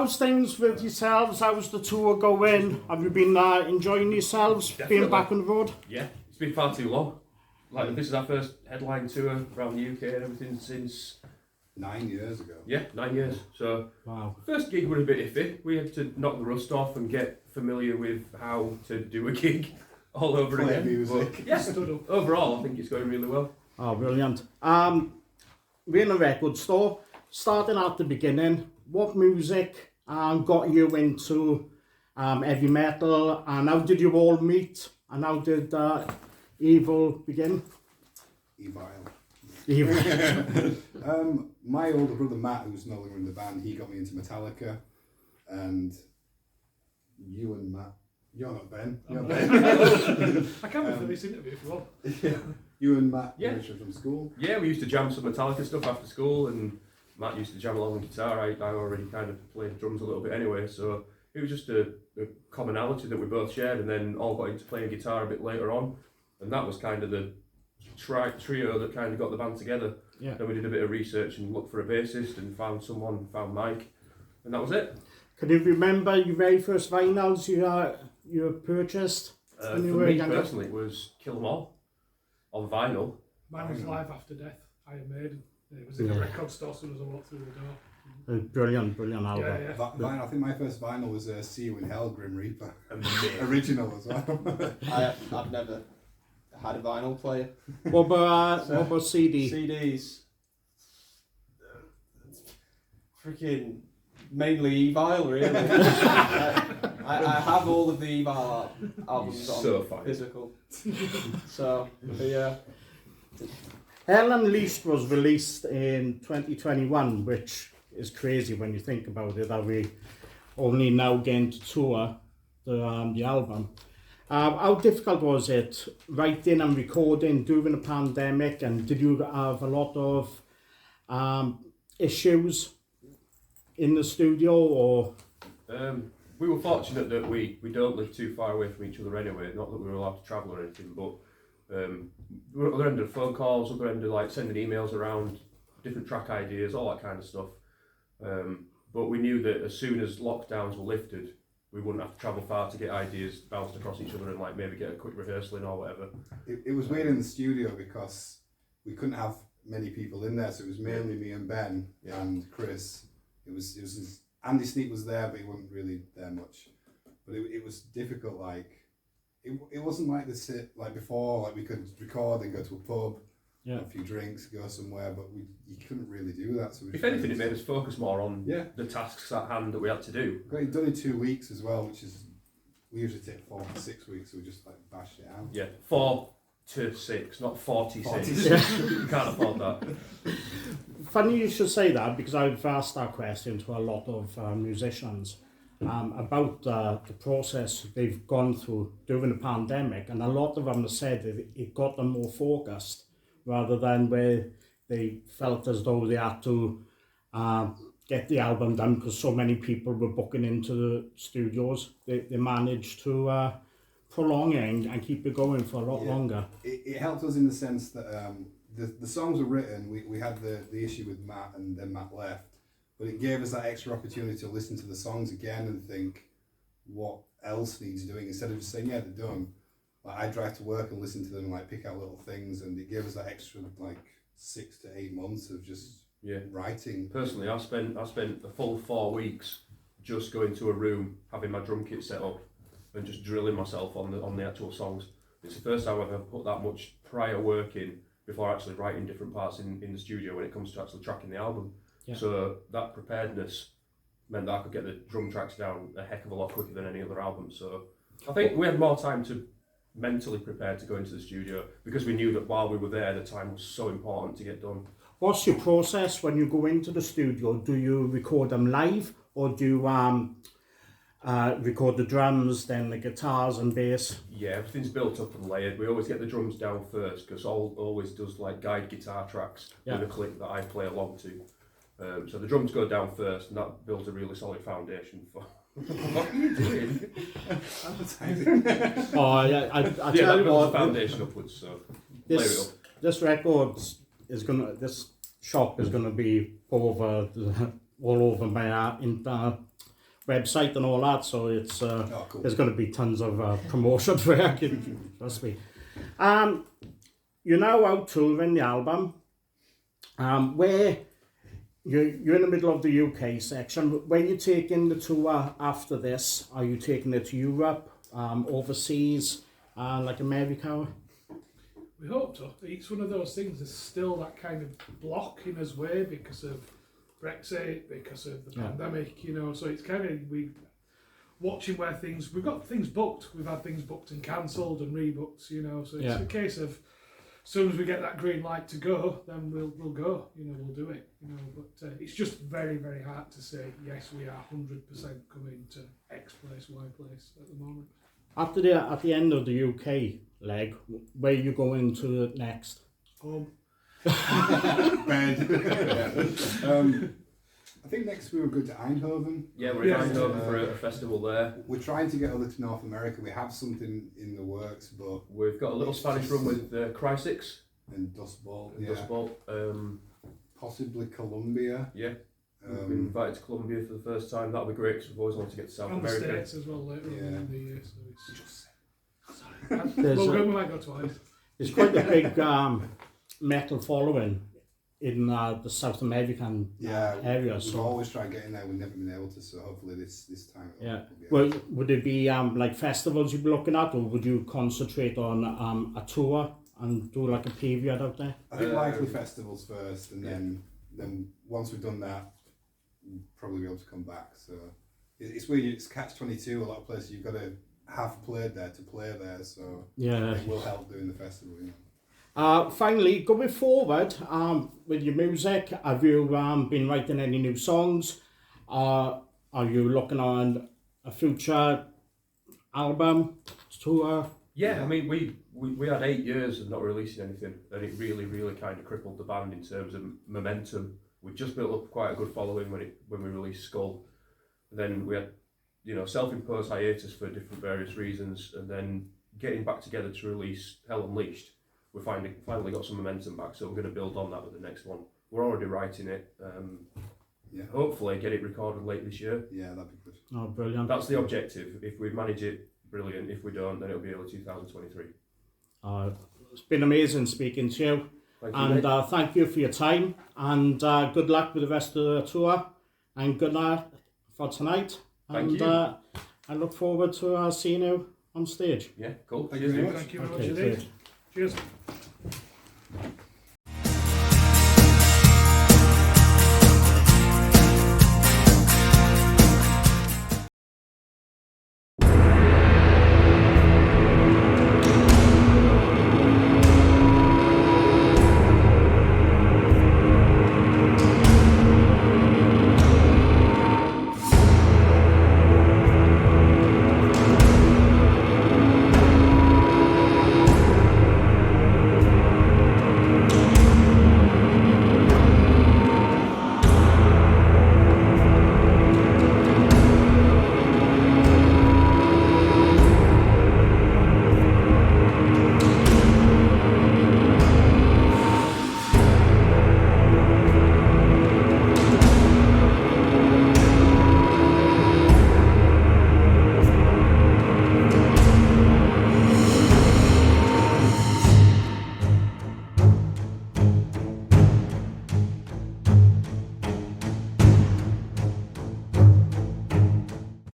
how's things with yourselves? How's the tour going? Have you been enjoying yourselves, Definitely. being back on the road? Yeah, it's been far too long. Like, this is our first headline tour around the UK and everything since... 9 years ago. Yeah, 9 years. So, Wow. first gig was a bit iffy. We had to knock the rust off and get familiar with how to do a gig all over Play again. music. But, yeah, overall, I think it's going really well. Oh, brilliant. We're in a record store. Starting at the beginning, what music got you into heavy metal, and how did you all meet, and how did EVILE begin? EVILE. My older brother Matt, who's no longer in the band, he got me into Metallica, and you and Matt, you're not Ben. You're Ben. I can be for this interview if you want. Yeah. You and Matt, Yeah. from school. Yeah, we used to jam some Metallica stuff after school, and Matt used to jam along with guitar. I already kind of played drums a little bit anyway, so it was just a commonality that we both shared, and then all got into playing guitar a bit later on, and that was kind of the trio that kind of got the band together. Yeah. Then we did a bit of research and looked for a bassist and found Mike, and that was it. Can you remember your very first vinyls you purchased? For when you were me younger? personally, it was Kill 'Em All on vinyl. Mine was Live After Death, Iron Maiden. It was in a record store as soon as I walked through the door. Brilliant album. Yeah. Vinyl, I think my first vinyl was See You in Hell, Grim Reaper. Amazing. Original as well. I've never had a vinyl player. What about CD? CDs. Freaking mainly EVILE, really. I have all of the EVILE albums So on fine. physical. So, but yeah. Hell Unleashed was released in 2021, which is crazy when you think about it, that we only now getting to tour the album. How difficult was it writing and recording during the pandemic, and did you have a lot of issues in the studio, or? We were fortunate that we don't live too far away from each other anyway, not that we were allowed to travel or anything, but we were at the other end of phone calls, other end of like sending emails around, different track ideas, all that kind of stuff. But we knew that as soon as lockdowns were lifted, we wouldn't have to travel far to get ideas bounced across each other and like maybe get a quick rehearsal in or whatever. It was weird in the studio because we couldn't have many people in there, so it was mainly me and Ben and Chris. It was Andy Sneap was there, but he wasn't really there much. But it was difficult. Like it wasn't like like before. Like we could record and go to a pub, have a few drinks, go somewhere. But you couldn't really do that. So if anything, it made us focus more on the tasks at hand that we had to do. Got it done in 2 weeks as well, which is we usually take 4 to 6 weeks. So we just like bashed it out. Yeah, 4 to 6, not 46. 46. You can't afford that. Funny you should say that, because I've asked that question to a lot of musicians about the process they've gone through during the pandemic, and a lot of them have said that it got them more focused rather than where they felt as though they had to get the album done because so many people were booking into the studios. They managed to prolong it and keep it going for a lot longer. It helped us in the sense that the songs were written. We had the issue with Matt, and then Matt left, but it gave us that extra opportunity to listen to the songs again and think what else needs doing instead of just saying they're done. Like I drive to work and listen to them and like pick out little things, and it gave us that extra like 6 to 8 months of just writing. Personally, I spent the full 4 weeks just going to a room, having my drum kit set up, and just drilling myself on the actual songs. It's the first time I've ever put that much prior work in before actually writing different parts in the studio when it comes to actually tracking the album. Yeah. So that preparedness meant that I could get the drum tracks down a heck of a lot quicker than any other album. So I think we had more time to mentally prepare to go into the studio because we knew that while we were there, the time was so important to get done. What's your process when you go into the studio? Do you record them live, or do you record the drums, then the guitars and bass? Yeah, everything's built up and layered. We always get the drums down first because always does like guide guitar tracks with a click that I play along to. So the drums go down first, and that builds a really solid foundation for. What are you doing? Advertising. I Yeah, tell that you builds what, the foundation upwards. So layer it up. This record this shop is gonna be all over my website and all that, so it's Oh, cool. there's going to be tons of promotion for it. Trust me. You're now out touring the album. Where you're in the middle of the UK section. Where you taking the tour after this? Are you taking it to Europe, overseas, like America? We hope so. It's one of those things. There's still that kind of block in his way because of Brexit, because of the pandemic. You know, so it's kind of watching where we've got things booked. We've had things booked and cancelled and rebooked. You know, so it's a case of, as soon as we get that green light to go, then we'll go. You know, we'll do it. You know, but it's just very, very hard to say yes, we are 100% coming to X place, Y place at the moment. At the end of the UK leg, where you going to next? Home. Bed. I think next we were good to Eindhoven. Yeah, we're in Eindhoven for a festival there. We're trying to get over to North America. We have something in the works, but We've got a little Spanish run with Cry6 and Dust Bowl, and Dust Bowl. possibly Colombia. Yeah, we've been invited to Colombia for the first time. That'll be great because we've always wanted to get to South And the America. States as well later on in the year. So it's There's we might go twice. There's quite a big metal following in the South American area. We've So always tried getting there. We've never been able to. So hopefully this time. yeah. We'll be able Well, would it be like festivals you'd be looking at, or would you concentrate on a tour and do like a period out there? I think likely festivals first, and then once we've done that, we'll probably be able to come back. So it's where it's catch-22. A lot of places you've got to have played there to play there. So it will help doing the festival. You know. Finally, going forward with your music, have you been writing any new songs? Are you looking on a future album tour? Yeah, I mean, we had 8 years of not releasing anything, and it really, really kind of crippled the band in terms of momentum. We just built up quite a good following when we released Skull. And then we had, self-imposed hiatus for different various reasons, and then getting back together to release Hell Unleashed. We finally got some momentum back, so we're going to build on that with the next one. We're already writing it. Hopefully get it recorded late this year. Yeah, that'd be good. Oh, brilliant. That's the objective. If we manage it, brilliant. If we don't, then it'll be early 2023. It's been amazing speaking to you. Thank you, And mate. thank you for your time, and good luck with the rest of the tour, and good night for tonight. Thank and you. I look forward to seeing you on stage. Yeah, cool. Thank you very much. Thank you very Okay, much great. indeed. Cheers.